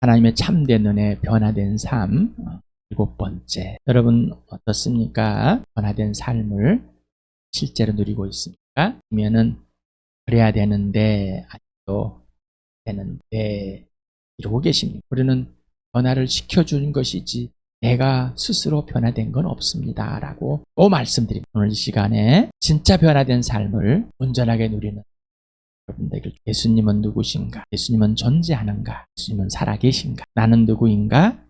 하나님의 참된 은혜, 변화된 삶. 7번째, 여러분 어떻습니까? 변화된 삶을 실제로 누리고 있습니까? 아니면은 그래야 되는데 아직도 되는데 이러고 계십니까? 우리는 변화를 시켜주는 것이지 내가 스스로 변화된 건 없습니다 라고 또 말씀드립니다. 오늘 이 시간에 진짜 변화된 삶을 온전하게 누리는 여러분들, 예수님은 누구신가? 예수님은 존재하는가? 예수님은 살아계신가? 나는 누구인가?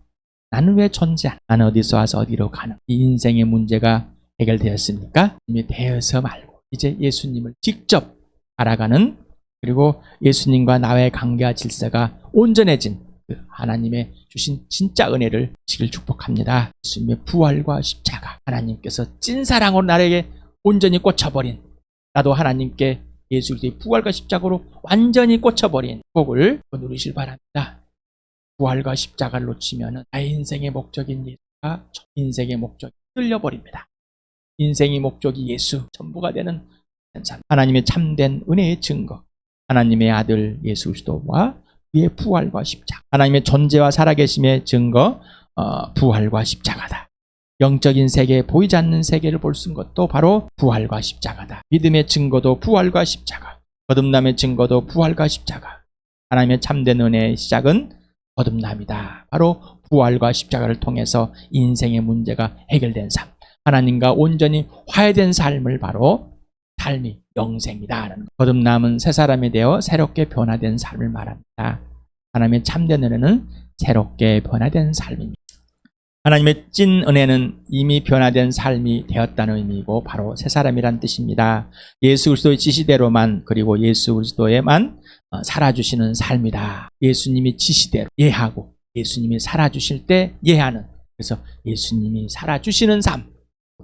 나는 왜 존재하는가? 나는 어디서 와서 어디로 가는? 이 인생의 문제가 해결되었습니까? 이미 되어서 말고 이제 예수님을 직접 알아가는, 그리고 예수님과 나의 관계와 질서가 온전해진 그 하나님의 주신 진짜 은혜를 지길 축복합니다. 예수님의 부활과 십자가, 하나님께서 찐사랑으로 나에게 온전히 꽂혀버린, 나도 하나님께 예수 그리스도의 부활과 십자가로 완전히 꽂혀버린 복을 누리실 바랍니다. 부활과 십자가를 놓치면 나의 인생의 목적인 예수가 인생의 목적이 틀려버립니다. 인생의 목적이 예수, 전부가 되는 삶, 하나님의 참된 은혜의 증거, 하나님의 아들 예수 그리스도와 그의 부활과 십자가, 하나님의 존재와 살아계심의 증거, 부활과 십자가다. 영적인 세계, 보이지 않는 세계를 볼 수 있는 것도 바로 부활과 십자가다. 믿음의 증거도 부활과 십자가, 거듭남의 증거도 부활과 십자가. 하나님의 참된 은혜의 시작은 거듭남이다. 바로 부활과 십자가를 통해서 인생의 문제가 해결된 삶, 하나님과 온전히 화해된 삶을 바로 삶이 영생이다. 거듭남은 새 사람이 되어 새롭게 변화된 삶을 말합니다. 하나님의 참된 은혜는 새롭게 변화된 삶입니다. 하나님의 찐 은혜는 이미 변화된 삶이 되었다는 의미이고 바로 새 사람이란 뜻입니다. 예수 그리스도의 지시대로만, 그리고 예수 그리스도에만 살아주시는 삶이다. 예수님이 지시대로 예하고 예수님이 살아주실 때 예하는, 그래서 예수님이 살아주시는 삶,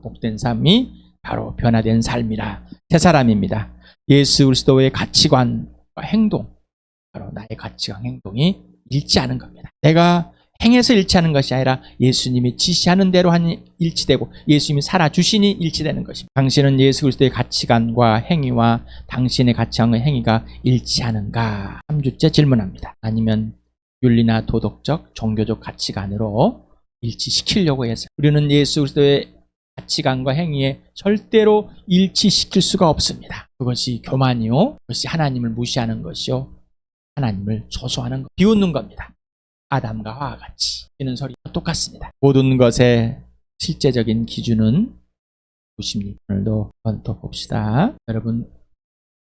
복된 삶이 바로 변화된 삶이라 새 사람입니다. 예수 그리스도의 가치관과 행동, 바로 나의 가치관 행동이 일치하는 겁니다. 내가 행해서 일치하는 것이 아니라 예수님이 지시하는 대로 일치되고 예수님이 살아주시니 일치되는 것입니다. 당신은 예수 그리스도의 가치관과 행위와 당신의 가치관과 행위가 일치하는가? 3주째 질문합니다. 아니면 윤리나 도덕적, 종교적 가치관으로 일치시키려고 해서 우리는 예수 그리스도의 가치관과 행위에 절대로 일치시킬 수가 없습니다. 그것이 교만이요, 그것이 하나님을 무시하는 것이요, 하나님을 조소하는 것, 비웃는 겁니다. 아담과 하와 같이 이는 소리가 똑같습니다. 모든 것의 실제적인 기준은 무엇입니까? 오늘도 한번 더 봅시다. 여러분,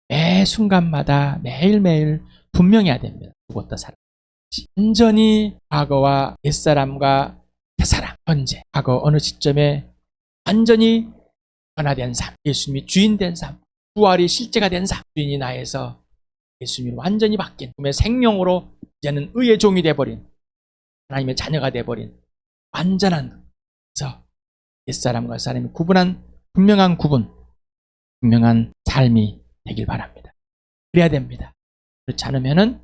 매 순간마다 매일매일 분명해야 됩니다. 죽었다 살았다. 완전히 과거와 옛사람과 새사람, 현재, 과거 어느 시점에 완전히 변화된 삶, 예수님이 주인된 삶, 부활이 실제가 된 삶, 주인이 나에서 예수님이 완전히 바뀐 꿈의 생명으로 이제는 의의 종이 되어버린, 하나님의 자녀가 되어버린 완전한, 그래서 옛사람과 사람이 구분한 분명한 구분, 분명한 삶이 되길 바랍니다. 그래야 됩니다. 그렇지 않으면은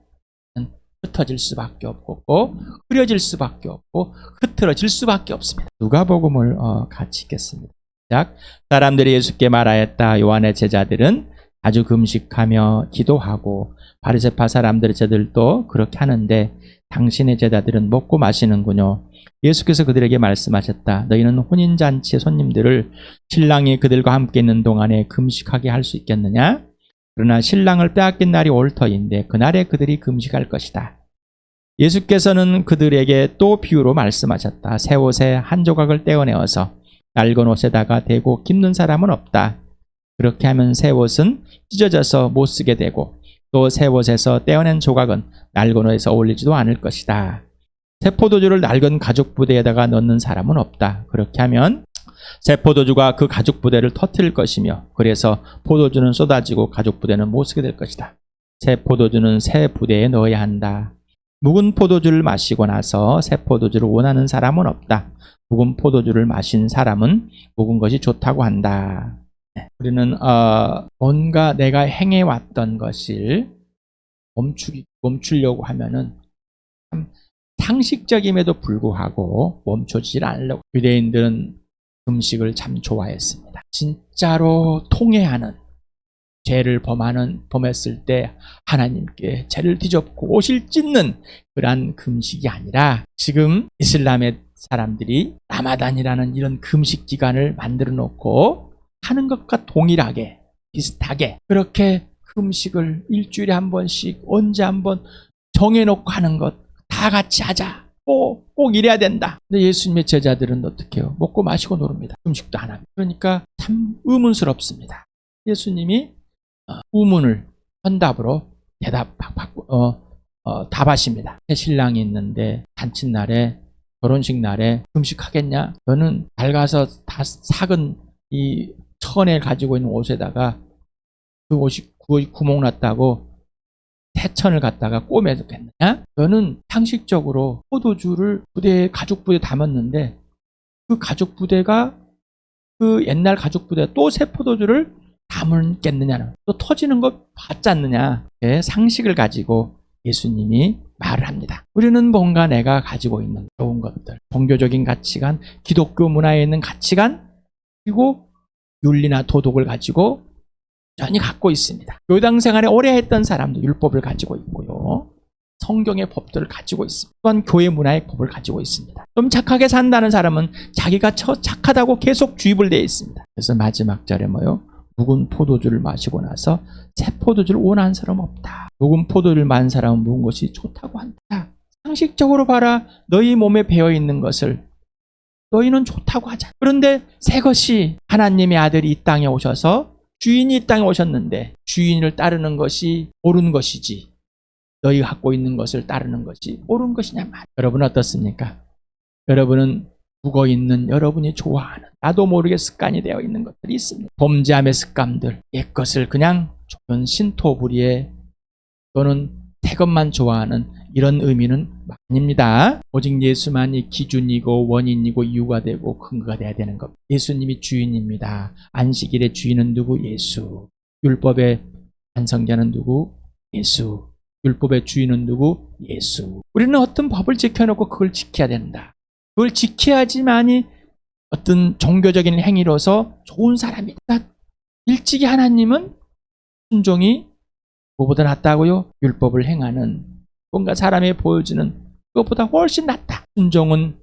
흩어질 수밖에 없고 흐려질 수밖에 없고 흐트러질 수밖에 없습니다. 누가복음을 같이 읽겠습니다. 시작. 사람들이 예수께 말하였다. 요한의 제자들은 아주 금식하며 기도하고 바리새파 사람들의 제자들도 그렇게 하는데 당신의 제자들은 먹고 마시는군요. 예수께서 그들에게 말씀하셨다. 너희는 혼인잔치의 손님들을 신랑이 그들과 함께 있는 동안에 금식하게 할 수 있겠느냐? 그러나 신랑을 빼앗긴 날이 올 터인데 그날에 그들이 금식할 것이다. 예수께서는 그들에게 또 비유로 말씀하셨다. 새 옷에 한 조각을 떼어내어서 낡은 옷에다가 대고 깁는 사람은 없다. 그렇게 하면 새 옷은 찢어져서 못 쓰게 되고 또 새 옷에서 떼어낸 조각은 낡은 옷에서 어울리지도 않을 것이다. 새 포도주를 낡은 가죽 부대에다가 넣는 사람은 없다. 그렇게 하면 새 포도주가 그 가죽 부대를 터뜨릴 것이며 그래서 포도주는 쏟아지고 가죽 부대는 못 쓰게 될 것이다. 새 포도주는 새 부대에 넣어야 한다. 묵은 포도주를 마시고 나서 새 포도주를 원하는 사람은 없다. 묵은 포도주를 마신 사람은 묵은 것이 좋다고 한다. 우리는 뭔가 내가 행해왔던 것을 멈추려고 하면은 참 상식적임에도 불구하고 멈춰지질 않으려고. 유대인들은 음식을 참 좋아했습니다. 진짜로 통회하는, 죄를 범했을 때 하나님께 죄를 뒤집고 옷을 찢는 그러한 금식이 아니라 지금 이슬람의 사람들이 라마단이라는 이런 금식 기간을 만들어 놓고 하는 것과 동일하게 비슷하게 그렇게 금식을 일주일에 한 번씩 언제 한 번 정해놓고 하는 것 다 같이 하자. 꼭 이래야 된다. 근데 예수님의 제자들은 어떻게 해요? 먹고 마시고 노릅니다. 금식도 안 합니다. 그러니까 참 의문스럽습니다. 예수님이 의문을 현답으로 답하십니다. 새 신랑이 있는데 잔칫날에 결혼식 날에 금식하겠냐? 너는 밝아서 다 삭은 이 천에 가지고 있는 옷에다가 그 옷이 구멍 났다고 새천을 갖다가 꼬매겠느냐? 너는 상식적으로 포도주를 가죽 부대에 담았는데 그 가죽 부대가 그 옛날 가죽 부대 또 새 포도주를 담겠느냐는 또 터지는 거 봤지 않느냐? 상식을 가지고 예수님이 말을 합니다. 우리는 뭔가 내가 가지고 있는 좋은 것들, 종교적인 가치관, 기독교 문화에 있는 가치관, 그리고 윤리나 도덕을 가지고 전히 갖고 있습니다. 교당 생활에 오래 했던 사람도 율법을 가지고 있고요. 성경의 법들을 가지고 있습니다. 또한 교회 문화의 법을 가지고 있습니다. 좀 착하게 산다는 사람은 자기가 착하다고 계속 주입을 되어 있습니다. 그래서 마지막 절에 뭐요? 묵은 포도주를 마시고 나서 새 포도주를 원하는 사람은 없다. 묵은 포도주를 마신 사람은 묵은 것이 좋다고 한다. 상식적으로 봐라. 너희 몸에 배어있는 것을 너희는 좋다고 하자. 그런데 새 것이 하나님의 아들이 이 땅에 오셔서 주인이 이 땅에 오셨는데 주인을 따르는 것이 옳은 것이지 너희가 갖고 있는 것을 따르는 것이 옳은 것이냐 말이야. 여러분 어떻습니까? 여러분은 묵어있는 여러분이 좋아하는 나도 모르게 습관이 되어 있는 것들이 있습니다. 범죄함의 습관들, 옛것을 그냥 좋은 신토부리에 또는 새 것만 좋아하는 이런 의미는 아닙니다. 오직 예수만이 기준이고 원인이고 이유가 되고 근거가 돼야 되는 것. 예수님이 주인입니다. 안식일의 주인은 누구? 예수. 율법의 완성자는 누구? 예수. 율법의 주인은 누구? 예수. 우리는 어떤 법을 지켜놓고 그걸 지켜야 된다. 그걸 지켜야지만이 어떤 종교적인 행위로서 좋은 사람이다. 일찍이 하나님은 순종이 그보다 낫다고요? 율법을 행하는 뭔가 사람이 보여주는 그것보다 훨씬 낫다. 순종은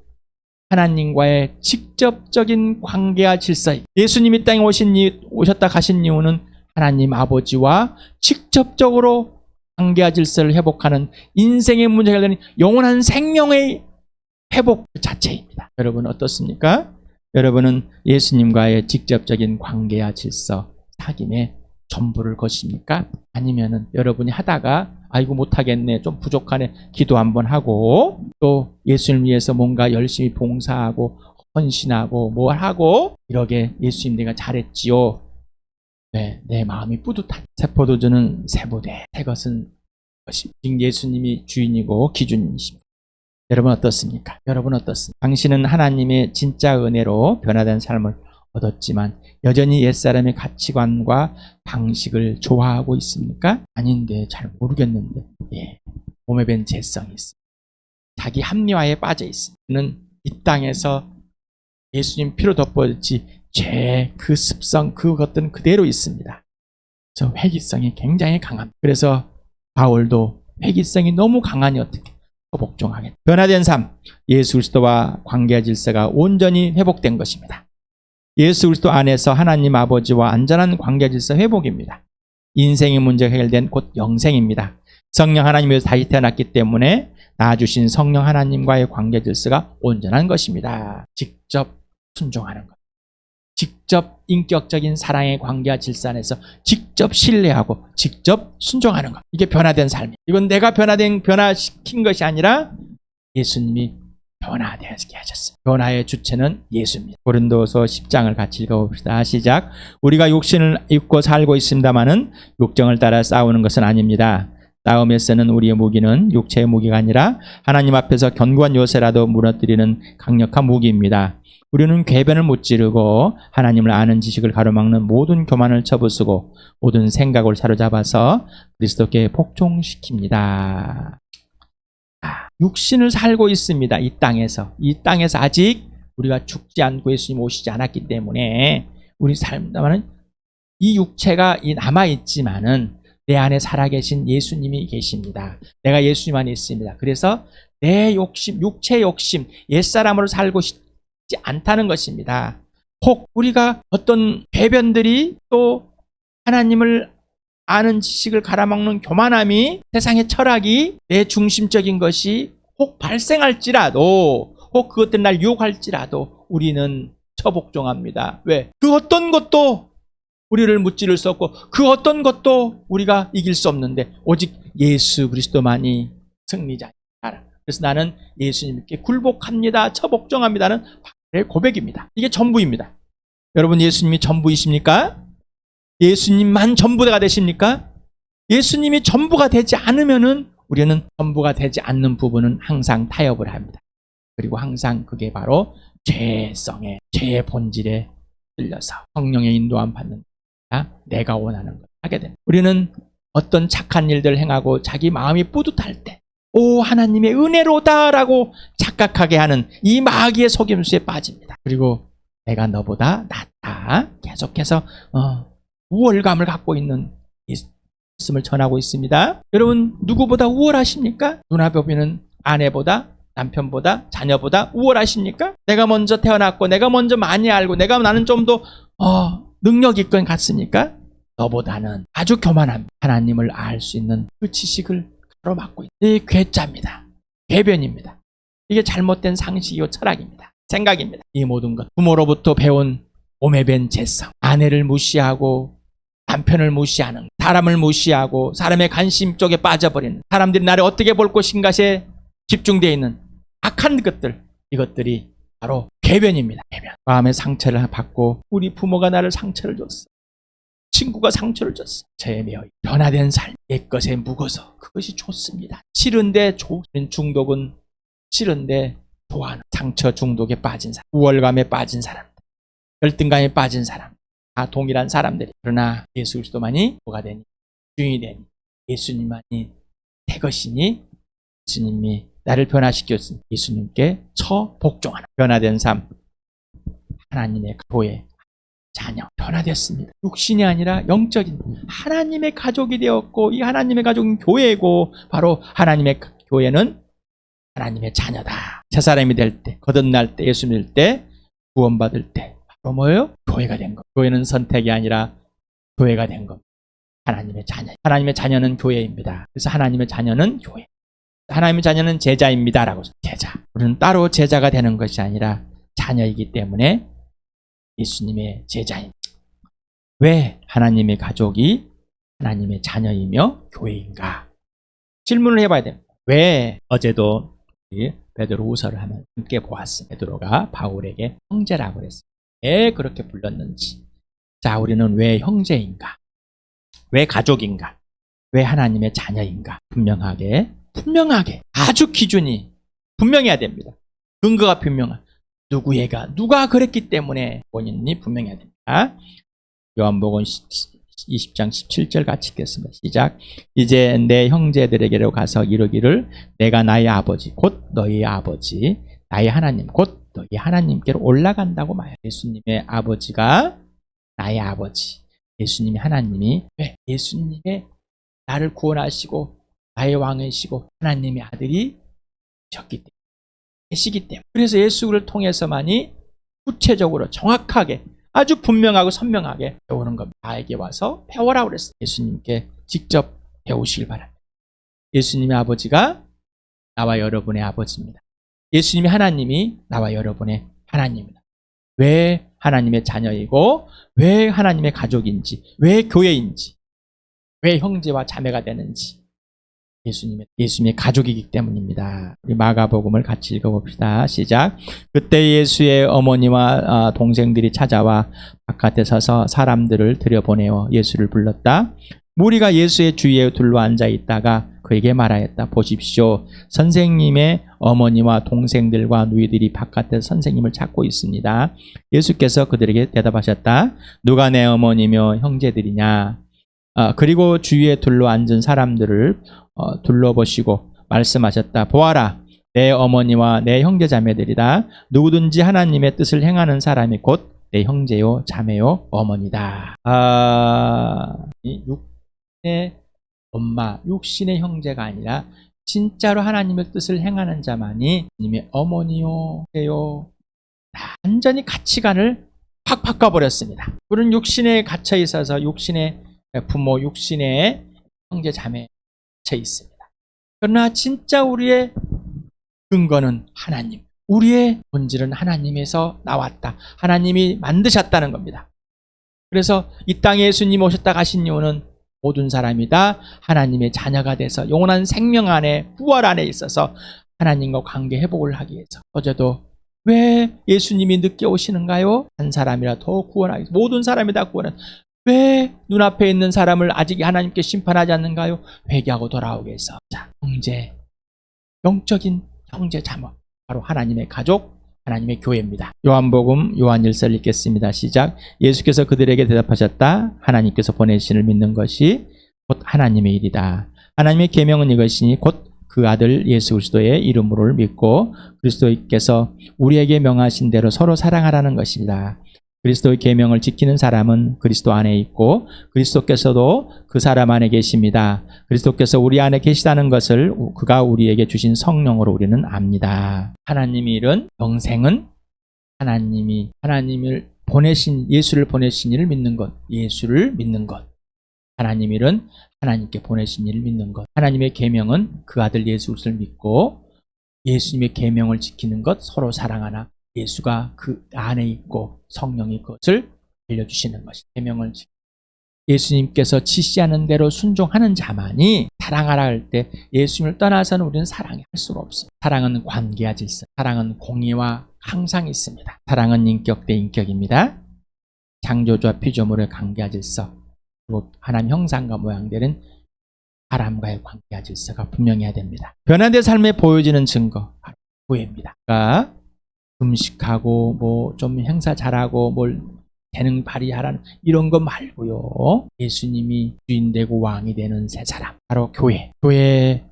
하나님과의 직접적인 관계와 질서. 예수님이 땅에 오셨다 가신 이유는 하나님 아버지와 직접적으로 관계와 질서를 회복하는 인생의 문제가 되는 영원한 생명의 회복 자체입니다. 여러분 어떻습니까? 여러분은 예수님과의 직접적인 관계와 질서, 사귐에 전부를 거십니까? 아니면은 여러분이 하다가 아이고 못하겠네, 좀 부족하네, 기도 한번 하고 또 예수님 위해서 뭔가 열심히 봉사하고 헌신하고 뭘 하고 이러게 예수님 내가 잘했지요. 네, 내 마음이 뿌듯한 새 포도주는 새 부대, 새 것은 것이 예수님이 주인이고 기준이십니다. 여러분 어떻습니까? 여러분 어떻습니까? 당신은 하나님의 진짜 은혜로 변화된 삶을 얻었지만 여전히 옛사람의 가치관과 방식을 좋아하고 있습니까? 아닌데 잘 모르겠는데 몸에 밴 죄성이 있습니다. 자기 합리화에 빠져 있습니다. 그는 이 땅에서 예수님 피로 덮어졌지 죄, 그 습성, 그것들은 그대로 있습니다. 저 회기성이 굉장히 강합니다. 그래서 바울도 회기성이 너무 강하니 어떻게 복종하겠다. 변화된 삶, 예수 그리스도와 관계 질서가 온전히 회복된 것입니다. 예수 그리스도 안에서 하나님 아버지와 안전한 관계 질서 회복입니다. 인생의 문제가 해결된 곧 영생입니다. 성령 하나님에서 다시 태어났기 때문에 낳아주신 성령 하나님과의 관계 질서가 온전한 것입니다. 직접 순종하는 것. 직접 인격적인 사랑의 관계와 질서 안에서 직접 신뢰하고 직접 순종하는 것. 이게 변화된 삶이에요. 이건 내가 변화시킨 것이 아니라 예수님이 변화되게 하셨어요. 변화의 주체는 예수입니다. 고린도서 10장을 같이 읽어봅시다. 시작. 우리가 육신을 입고 살고 있습니다마는 육정을 따라 싸우는 것은 아닙니다. 싸움에 쓰는 우리의 무기는 육체의 무기가 아니라 하나님 앞에서 견고한 요새라도 무너뜨리는 강력한 무기입니다. 우리는 궤변을 무찌르고 하나님을 아는 지식을 가로막는 모든 교만을 쳐부수고 모든 생각을 사로잡아서 그리스도께 복종시킵니다. 육신을 살고 있습니다. 이 땅에서 아직 우리가 죽지 않고 예수님 오시지 않았기 때문에 우리 삶은 이 육체가 남아있지만은 내 안에 살아계신 예수님이 계십니다. 내가 예수님 안에 있습니다. 그래서 내 욕심, 육체 욕심, 옛사람으로 살고 싶지 않다는 것입니다. 혹 우리가 어떤 배변들이 또 하나님을 아는 지식을 갈아먹는 교만함이, 세상의 철학이 내 중심적인 것이 혹 발생할지라도, 혹 그것들이 날 유혹할지라도 우리는 처복종합니다. 왜? 그 어떤 것도 우리를 무찌를 수 없고 그 어떤 것도 우리가 이길 수 없는데 오직 예수 그리스도만이 승리자이다. 그래서 나는 예수님께 굴복합니다. 처복종합니다는 바울의 고백입니다. 이게 전부입니다. 여러분, 예수님이 전부이십니까? 예수님만 전부가 되십니까? 예수님이 전부가 되지 않으면은 우리는 전부가 되지 않는 부분은 항상 타협을 합니다. 그리고 항상 그게 바로 죄성의, 죄의 본질에 들려서 성령의 인도함 받는 거야. 내가 원하는 걸 하게 됩니다. 우리는 어떤 착한 일들을 행하고 자기 마음이 뿌듯할 때, 오, 하나님의 은혜로다라고 착각하게 하는 이 마귀의 속임수에 빠집니다. 그리고 내가 너보다 낫다. 계속해서 우월감을 갖고 있는 말씀을 전하고 있습니다. 여러분, 누구보다 우월하십니까? 눈앞에 보이는 아내보다, 남편보다, 자녀보다 우월하십니까? 내가 먼저 태어났고 내가 먼저 많이 알고 나는 좀 더 능력 있건 같습니까? 너보다는 아주 교만한 하나님을 알 수 있는 그 지식을 가로막고 있는 이 괴짜입니다. 궤변입니다. 이게 잘못된 상식이고 철학입니다. 생각입니다. 이 모든 것, 부모로부터 배운 오매변 재성, 아내를 무시하고 남편을 무시하는, 사람을 무시하고 사람의 관심 쪽에 빠져버리는, 사람들이 나를 어떻게 볼 것인가에 집중되어 있는 악한 것들, 이것들이 바로 궤변입니다. 궤변. 마음의 상처를 받고 우리 부모가 나를 상처를 줬어, 친구가 상처를 줬어, 죄에 매여 변화된 삶, 옛것에 묵어서 그것이 좋습니다. 싫은데 좋은 중독은 싫은데 좋아하는, 상처 중독에 빠진 사람, 우월감에 빠진 사람, 열등감에 빠진 사람, 다 동일한 사람들이. 그러나 예수 그리스도만이 뭐가 되니? 주인이 되니, 예수님만이 새 것이니, 예수님이 나를 변화시켰으니 예수님께 처복종하는 변화된 삶, 하나님의 교회 자녀 변화됐습니다. 육신이 아니라 영적인 하나님의 가족이 되었고, 이 하나님의 가족은 교회고, 바로 하나님의 교회는 하나님의 자녀다. 새 사람이 될 때, 거듭날 때, 예수 믿을 때, 구원받을 때 바로 뭐예요? 교회가 된 것. 교회는 선택이 아니라 교회가 된 것. 하나님의 자녀. 하나님의 자녀는 교회입니다. 그래서 하나님의 자녀는 교회. 하나님의 자녀는 제자입니다라고. 제자. 우리는 따로 제자가 되는 것이 아니라 자녀이기 때문에 예수님의 제자입니다. 왜 하나님의 가족이 하나님의 자녀이며 교회인가? 질문을 해봐야 됩니다. 왜? 어제도 베드로후서를 하면 함께 보았습니다. 베드로가 바울에게 형제라고 했습니다. 왜 그렇게 불렀는지. 자, 우리는 왜 형제인가? 왜 가족인가? 왜 하나님의 자녀인가? 분명하게 아주 기준이 분명해야 됩니다. 근거가 분명한, 누가 그랬기 때문에 원인이 분명해야 됩니다. 요한복음 20장 17절 같이 읽겠습니다. 시작. 이제 내 형제들에게로 가서 이르기를 내가 나의 아버지 곧 너희의 아버지 나의 하나님 곧 너희 하나님께로 올라간다고 말해요. 예수님의 아버지가 나의 아버지, 예수님의 하나님이, 왜? 예수님의 나를 구원하시고 나의 왕이시고 하나님의 아들이 셨기 때문에, 계시기 때문에. 그래서 예수를 통해서만이 구체적으로 정확하게 아주 분명하고 선명하게 배우는 겁니다. 나에게 와서 배워라고 그랬어요. 예수님께 직접 배우시길 바랍니다. 예수님의 아버지가 나와 여러분의 아버지입니다. 예수님의 하나님이 나와 여러분의 하나님입니다. 왜 하나님의 자녀이고, 왜 하나님의 가족인지, 왜 교회인지, 왜 형제와 자매가 되는지, 예수님의 가족이기 때문입니다. 우리 마가복음을 같이 읽어봅시다. 시작. 그때 예수의 어머니와 동생들이 찾아와 바깥에 서서 사람들을 들여보내어 예수를 불렀다. 무리가 예수의 주위에 둘러앉아 있다가 그에게 말하였다. 보십시오. 선생님의 어머니와 동생들과 누이들이 바깥에 선생님을 찾고 있습니다. 예수께서 그들에게 대답하셨다. 누가 내 어머니며 형제들이냐? 그리고 주위에 둘러앉은 사람들을 둘러보시고 말씀하셨다. 보아라, 내 어머니와 내 형제자매들이다. 누구든지 하나님의 뜻을 행하는 사람이 곧 내 형제요, 자매요, 어머니다. 이 육신의 엄마, 육신의 형제가 아니라 진짜로 하나님의 뜻을 행하는 자만이 주님의 어머니요, 형제요, 완전히 가치관을 확 바꿔버렸습니다. 우리는 육신에 갇혀 있어서 육신의 부모, 육신의 형제, 자매에 갇혀 있습니다. 그러나 진짜 우리의 근거는 하나님. 우리의 본질은 하나님에서 나왔다. 하나님이 만드셨다는 겁니다. 그래서 이 땅에 예수님 오셨다 가신 이유는 모든 사람이 다 하나님의 자녀가 돼서 영원한 생명 안에, 부활 안에 있어서 하나님과 관계 회복을 하기 위해서. 어제도 왜 예수님이 늦게 오시는가요? 한 사람이라도 구원하기 위해서. 모든 사람이 다 구원은. 왜 눈앞에 있는 사람을 아직 하나님께 심판하지 않는가요? 회개하고 돌아오기 위해서. 자, 형제, 영적인 형제 자매, 바로 하나님의 가족, 하나님의 교회입니다. 요한복음 요한 1서 읽겠습니다. 시작. 예수께서 그들에게 대답하셨다. 하나님께서 보내신을 믿는 것이 곧 하나님의 일이다. 하나님의 계명은 이것이니 곧 그 아들 예수 그리스도의 이름으로 믿고 그리스도께서 우리에게 명하신 대로 서로 사랑하라는 것입니다. 그리스도의 계명을 지키는 사람은 그리스도 안에 있고 그리스도께서도 그 사람 안에 계십니다. 그리스도께서 우리 안에 계시다는 것을 그가 우리에게 주신 성령으로 우리는 압니다. 하나님의 일은, 영생은 하나님이 하나님을 보내신, 예수를 보내신 이를 믿는 것, 예수를 믿는 것. 하나님의 일은 하나님께 보내신 이를 믿는 것. 하나님의 계명은 그 아들 예수 그리스도를 믿고 예수님의 계명을 지키는 것, 서로 사랑하나. 예수가 그 안에 있고 성령이 그것을 알려주시는 것입니다. 계명을 예수님께서 지시하는 대로 순종하는 자만이 사랑하라 할 때 예수님을 떠나서는 우리는 사랑할 수가 없어요. 사랑은 관계와 질서, 사랑은 공의와 항상 있습니다. 사랑은 인격 대 인격입니다. 창조주와 피조물의 관계와 질서, 그리고 하나님 형상과 모양되는 사람과의 관계와 질서가 분명해야 됩니다. 변화된 삶에 보여지는 증거, 바로 교회입니다. 그러니까 음식하고 뭐 좀 행사 잘하고 뭘 재능 발휘하라는 이런 거 말고요. 예수님이 주인 되고 왕이 되는 세 사람, 바로 교회. 교회의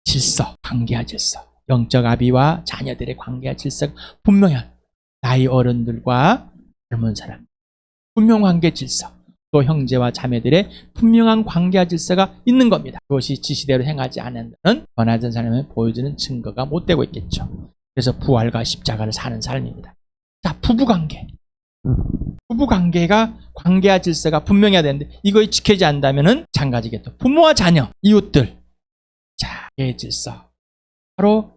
질서, 관계와 질서, 영적 아비와 자녀들의 관계와 질서가 분명한, 나이 어른들과 젊은 사람 분명 관계 질서, 또 형제와 자매들의 분명한 관계와 질서가 있는 겁니다. 그것이 지시대로 행하지 않는 변화된 사람에 보여주는 증거가 못 되고 있겠죠. 그래서 부활과 십자가를 사는 삶입니다. 자, 부부관계. 부부관계가 관계와 질서가 분명해야 되는데 이거 지켜지지 않는다면 장가지겠죠. 부모와 자녀, 이웃들. 자, 의 질서. 바로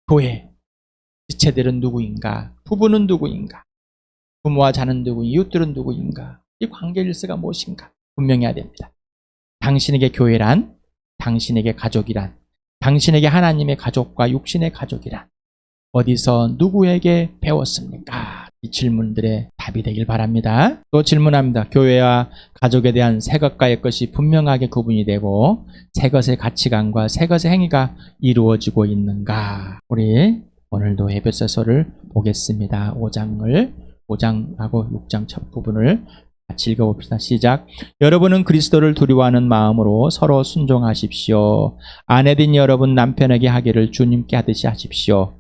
교회. 지체들은 누구인가? 부부는 누구인가? 부모와 자는 누구, 이웃들은 누구인가? 이 관계 질서가 무엇인가? 분명해야 됩니다. 당신에게 교회란, 당신에게 가족이란, 당신에게 하나님의 가족과 육신의 가족이란 어디서 누구에게 배웠습니까? 이 질문들의 답이 되길 바랍니다. 또 질문합니다. 교회와 가족에 대한 새 것과 옛 것이 분명하게 구분이 되고 새 것의 가치관과 새 것의 행위가 이루어지고 있는가? 우리 오늘도 에베소서를 보겠습니다. 5장하고 6장 첫 부분을 같이 읽어봅시다. 시작. 여러분은 그리스도를 두려워하는 마음으로 서로 순종하십시오. 아내된 여러분 남편에게 하기를 주님께 하듯이 하십시오.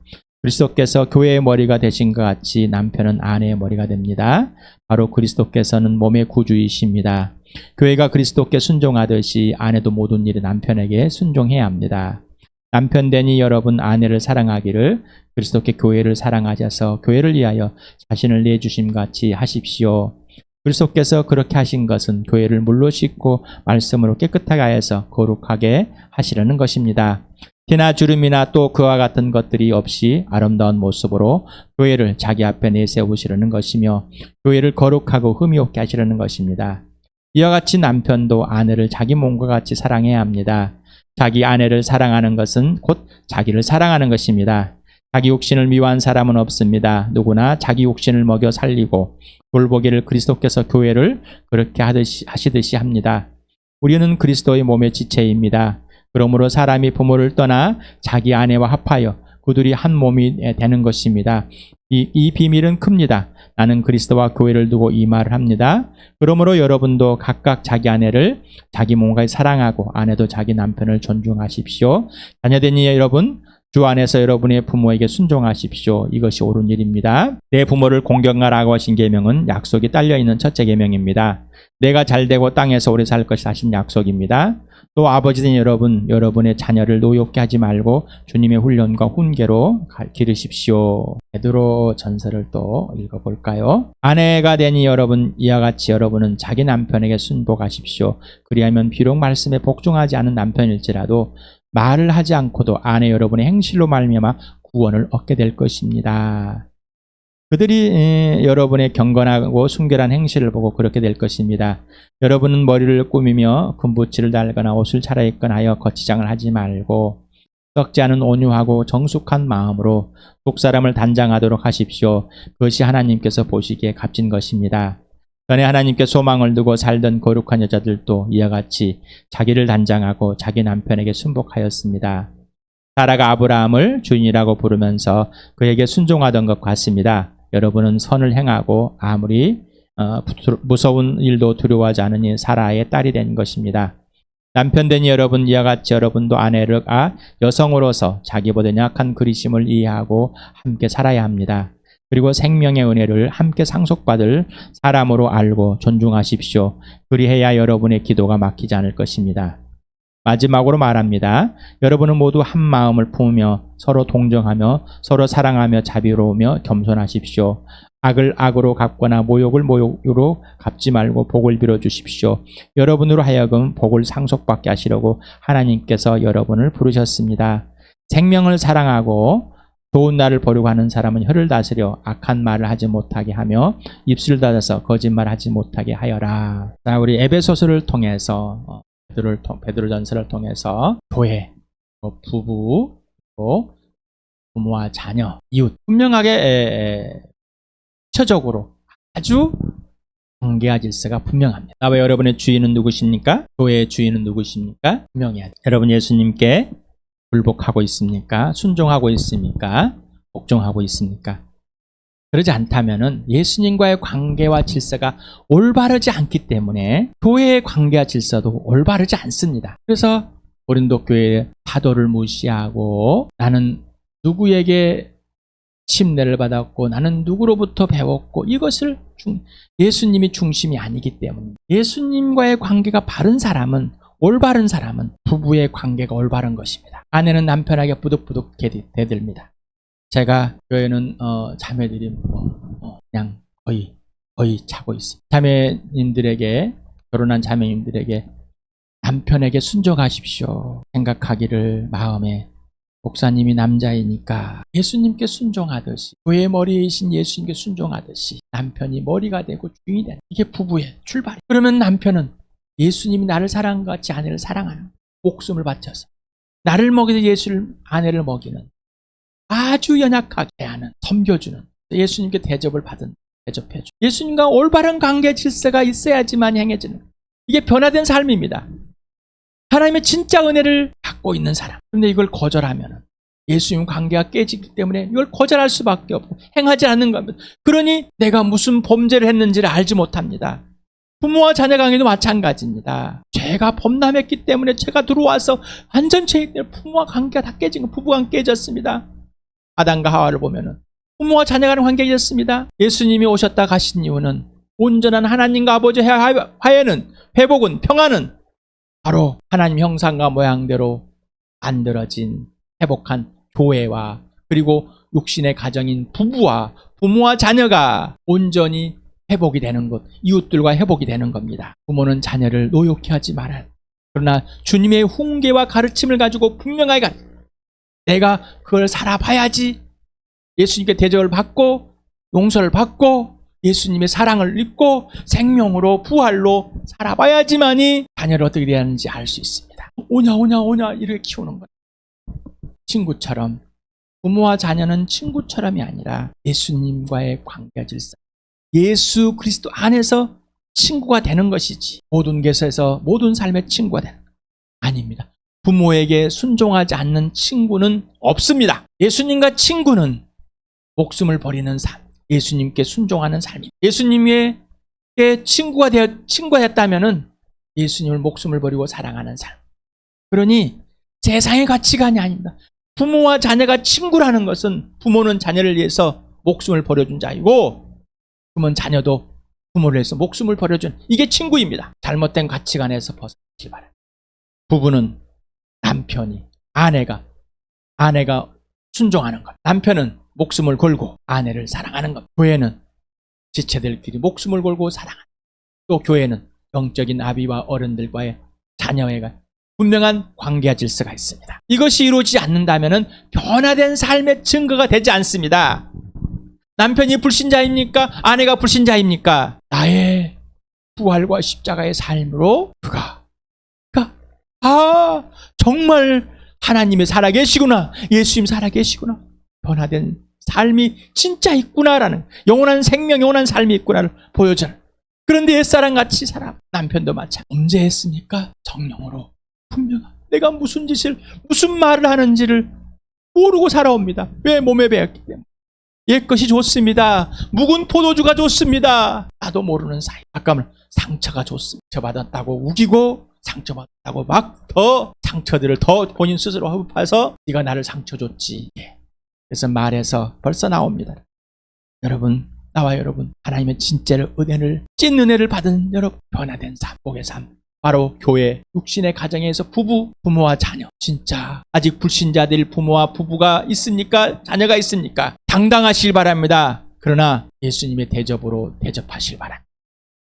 그리스도께서 교회의 머리가 되신 것 같이 남편은 아내의 머리가 됩니다. 바로 그리스도께서는 몸의 구주이십니다. 교회가 그리스도께 순종하듯이 아내도 모든 일에 남편에게 순종해야 합니다. 남편 되니 여러분 아내를 사랑하기를 그리스도께 교회를 사랑하셔서 교회를 위하여 자신을 내주심 같이 하십시오. 그리스도께서 그렇게 하신 것은 교회를 물로 씻고 말씀으로 깨끗하게 하여서 거룩하게 하시려는 것입니다. 티나 주름이나 또 그와 같은 것들이 없이 아름다운 모습으로 교회를 자기 앞에 내세우시려는 것이며 교회를 거룩하고 흠이 없게 하시려는 것입니다. 이와 같이 남편도 아내를 자기 몸과 같이 사랑해야 합니다. 자기 아내를 사랑하는 것은 곧 자기를 사랑하는 것입니다. 자기 욕심을 미워한 사람은 없습니다. 누구나 자기 욕심을 먹여 살리고 돌보기를 그리스도께서 교회를 그렇게 하시듯이 합니다. 우리는 그리스도의 몸의 지체입니다. 그러므로 사람이 부모를 떠나 자기 아내와 합하여 그들이 한 몸이 되는 것입니다. 이 비밀은 큽니다. 나는 그리스도와 교회를 두고 이 말을 합니다. 그러므로 여러분도 각각 자기 아내를 자기 몸과 사랑하고 아내도 자기 남편을 존중하십시오. 자녀되니 여러분 주 안에서 여러분의 부모에게 순종하십시오. 이것이 옳은 일입니다. 내 부모를 공경하라고 하신 계명은 약속이 딸려있는 첫째 계명입니다. 내가 잘되고 땅에서 오래 살 것이 하신 약속입니다. 또 아버지된 여러분, 여러분의 자녀를 노엽게 하지 말고 주님의 훈련과 훈계로 기르십시오. 베드로 전서를 또 읽어볼까요? 아내가 되니 여러분, 이와 같이 여러분은 자기 남편에게 순복하십시오. 그리하면 비록 말씀에 복종하지 않은 남편일지라도 말을 하지 않고도 아내 여러분의 행실로 말미암아 구원을 얻게 될 것입니다. 그들이 여러분의 경건하고 순결한 행실을 보고 그렇게 될 것입니다. 여러분은 머리를 꾸미며 금붙이를 달거나 옷을 차려입거나 하여 거치장을 하지 말고 썩지 않은 온유하고 정숙한 마음으로 속사람을 단장하도록 하십시오. 그것이 하나님께서 보시기에 값진 것입니다. 전에 하나님께 소망을 두고 살던 거룩한 여자들도 이와 같이 자기를 단장하고 자기 남편에게 순복하였습니다. 사라가 아브라함을 주인이라고 부르면서 그에게 순종하던 것 같습니다. 여러분은 선을 행하고 아무리 무서운 일도 두려워하지 않으니 사라의 딸이 된 것입니다. 남편 된 여러분, 이와 같이 여러분도 아내가 여성으로서 자기보다 약한 그리심을 이해하고 함께 살아야 합니다. 그리고 생명의 은혜를 함께 상속받을 사람으로 알고 존중하십시오. 그리해야 여러분의 기도가 막히지 않을 것입니다. 마지막으로 말합니다. 여러분은 모두 한 마음을 품으며 서로 동정하며 서로 사랑하며 자비로우며 겸손하십시오. 악을 악으로 갚거나 모욕을 모욕으로 갚지 말고 복을 빌어주십시오. 여러분으로 하여금 복을 상속받게 하시려고 하나님께서 여러분을 부르셨습니다. 생명을 사랑하고 좋은 날을 보려고 하는 사람은 혀를 다스려 악한 말을 하지 못하게 하며 입술을 닫아서 거짓말하지 못하게 하여라. 자, 우리 에베소서를 통해서 베드로전서를 통해서 교회, 부부, 부모와 자녀, 이웃 분명하게 구체적으로 아주 관계와 질서가 분명합니다. 나와 여러분의 주인은 누구십니까? 교회의 주인은 누구십니까? 분명해야 돼요. 여러분 예수님께 굴복하고 있습니까? 순종하고 있습니까? 복종하고 있습니까? 그러지 않다면은 예수님과의 관계와 질서가 올바르지 않기 때문에 교회의 관계와 질서도 올바르지 않습니다. 그래서 고린도 교회의 사도를 무시하고 나는 누구에게 침례를 받았고 나는 누구로부터 배웠고 이것을 예수님이 중심이 아니기 때문에 예수님과의 관계가 바른 사람은 올바른 사람은 부부의 관계가 올바른 것입니다. 아내는 남편에게 부득부득 대듭니다. 제가 교회는 자매들이 그냥 거의 자고 있습니다. 자매님들에게 결혼한 자매님들에게 남편에게 순종하십시오. 생각하기를 마음에 목사님이 남자이니까 예수님께 순종하듯이 교회의 머리이신 예수님께 순종하듯이 남편이 머리가 되고 주인이 되는 이게 부부의 출발이에요. 그러면 남편은 예수님이 나를 사랑한 것 같이 아내를 사랑하는 목숨을 바쳐서 나를 먹이는 예수를 아내를 먹이는 아주 연약하게 하는 섬겨주는 예수님께 대접을 받은 대접해줘. 예수님과 올바른 관계 질서가 있어야지만 행해지는 이게 변화된 삶입니다. 하나님의 진짜 은혜를 갖고 있는 사람. 그런데 이걸 거절하면 예수님 관계가 깨지기 때문에 이걸 거절할 수밖에 없고 행하지 않는 겁니다. 그러니 내가 무슨 범죄를 했는지를 알지 못합니다. 부모와 자녀 관계도 마찬가지입니다. 죄가 범람했기 때문에 죄가 들어와서 완전체이기 때문에 부모와 관계가 다 깨진 거, 부부가 깨졌습니다. 아담과 하와를 보면은 부모와 자녀 간의 관계가 깨졌습니다. 예수님이 오셨다 가신 이유는 온전한 하나님과 아버지 화해는 회복은 평안은 바로 하나님 형상과 모양대로 만들어진 회복한 교회와 그리고 육신의 가정인 부부와 부모와 자녀가 온전히 회복이 되는 것, 이웃들과 회복이 되는 겁니다. 부모는 자녀를 노엽게 하지 말아요. 그러나 주님의 훈계와 가르침을 가지고 분명하게 내가 그걸 살아봐야지 예수님께 대접을 받고 용서를 받고 예수님의 사랑을 입고 생명으로 부활로 살아봐야지만이 자녀를 어떻게 해야 하는지 알 수 있습니다. 오냐 이렇게 키우는 거예요. 친구처럼 부모와 자녀는 친구처럼이 아니라 예수님과의 관계 질서 예수 그리스도 안에서 친구가 되는 것이지 모든 것에서 모든 삶의 친구가 되는 것 아닙니다. 부모에게 순종하지 않는 친구는 없습니다. 예수님과 친구는 목숨을 버리는 삶, 예수님께 순종하는 삶입니다. 예수님께 친구가 됐다면은 예수님을 목숨을 버리고 사랑하는 삶. 그러니 세상의 가치관이 아닙니다. 부모와 자녀가 친구라는 것은 부모는 자녀를 위해서 목숨을 버려준 자이고 그러면 자녀도 부모를 위해서 목숨을 버려준 이게 친구입니다. 잘못된 가치관에서 벗어나길 바랍니다. 부부는 남편이 아내가 순종하는 것, 남편은 목숨을 걸고 아내를 사랑하는 것, 교회는 지체들끼리 목숨을 걸고 사랑하는 것, 또 교회는 영적인 아비와 어른들과의 자녀의 분명한 관계와 질서가 있습니다. 이것이 이루어지지 않는다면 변화된 삶의 증거가 되지 않습니다. 남편이 불신자입니까? 아내가 불신자입니까? 나의 부활과 십자가의 삶으로 그가 정말 하나님이 살아계시구나, 예수님 살아계시구나, 변화된 삶이 진짜 있구나라는, 영원한 생명, 영원한 삶이 있구나를 보여주는. 그런데 옛사람같이 살아. 남편도 마찬가지. 언제 했습니까? 성령으로 분명한 내가 무슨 말을 하는지를 모르고 살아옵니다. 왜? 몸에 배웠기 때문에. 옛것이 좋습니다. 묵은 포도주가 좋습니다. 나도 모르는 사이. 아까는 상처가 좋습니다. 상처받았다고 우기고 상처받았다고 막 더 상처들을 더 본인 스스로 허브파서 네가 나를 상처 줬지. 그래서 말에서 벌써 나옵니다. 여러분, 나와 여러분, 하나님의 진짜를 찐 은혜를 받은 여러분, 변화된 삶, 복의 삶, 바로 교회, 육신의 가정에서 부모와 자녀, 진짜 아직 불신자들 부모와 부부가 있습니까? 자녀가 있습니까? 당당하시길 바랍니다. 그러나 예수님의 대접으로 대접하시길 바랍니다.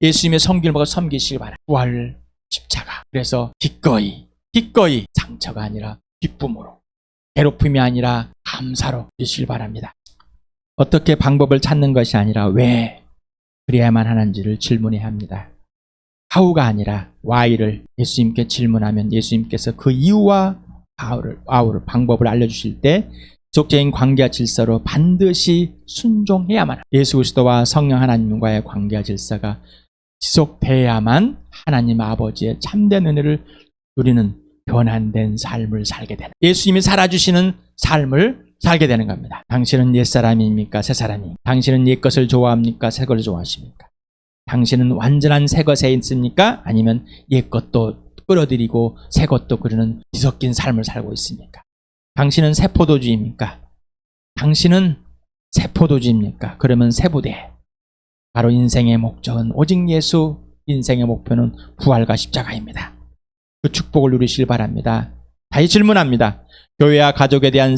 예수님의 섬기를 먹어 섬기시길 바랍니다. 부활, 십자가. 그래서 기꺼이 상처가 아니라 기쁨으로, 괴롭힘이 아니라 감사로 되시길 바랍니다. 어떻게 방법을 찾는 것이 아니라 왜 그래야만 하는지를 질문해야 합니다. how가 아니라 why를 예수님께 질문하면 예수님께서 그 이유와 방법을 알려주실 때 지속적인 관계와 질서로 반드시 순종해야만 합니다. 예수 그리스도와 성령 하나님과의 관계와 질서가 지속돼야만 하나님 아버지의 참된 은혜를 누리는 변환된 삶을 살게 되는, 예수님이 살아주시는 삶을 살게 되는 겁니다. 당신은 옛사람입니까? 새사람입니까? 당신은 옛것을 좋아합니까? 새것을 좋아하십니까? 당신은 완전한 새것에 있습니까? 아니면 옛것도 끌어들이고 새것도 그러는 뒤섞인 삶을 살고 있습니까? 당신은 새포도주입니까? 당신은 새포도주입니까? 그러면 새부대. 바로 인생의 목적은 오직 예수, 인생의 목표는 부활과 십자가입니다. 그 축복을 누리시길 바랍니다. 다시 질문합니다. 교회와 가족에 대한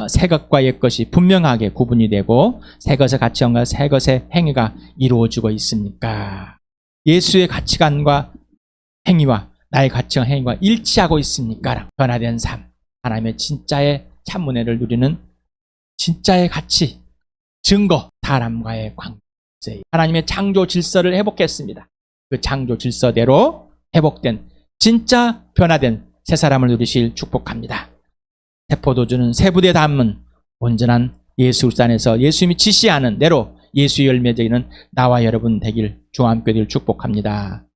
새것과 옛것이 분명하게 구분이 되고 새것의 가치관과 새것의 행위가 이루어지고 있습니까? 예수의 가치관과 행위와 나의 가치관 행위가 일치하고 있습니까? 변화된 삶, 하나님의 진짜의 참은혜를 누리는 진짜의 가치, 증거, 사람과의 관계, 하나님의 창조 질서를 회복했습니다. 그 창조 질서대로 회복된 진짜 변화된 새 사람을 누리실 축복합니다. 새포도주는 새부대에 담은 온전한 예수 안에서 예수님이 지시하는 대로 예수의 열매 되기는 나와 여러분 되길, 주와 함께 되길 축복합니다.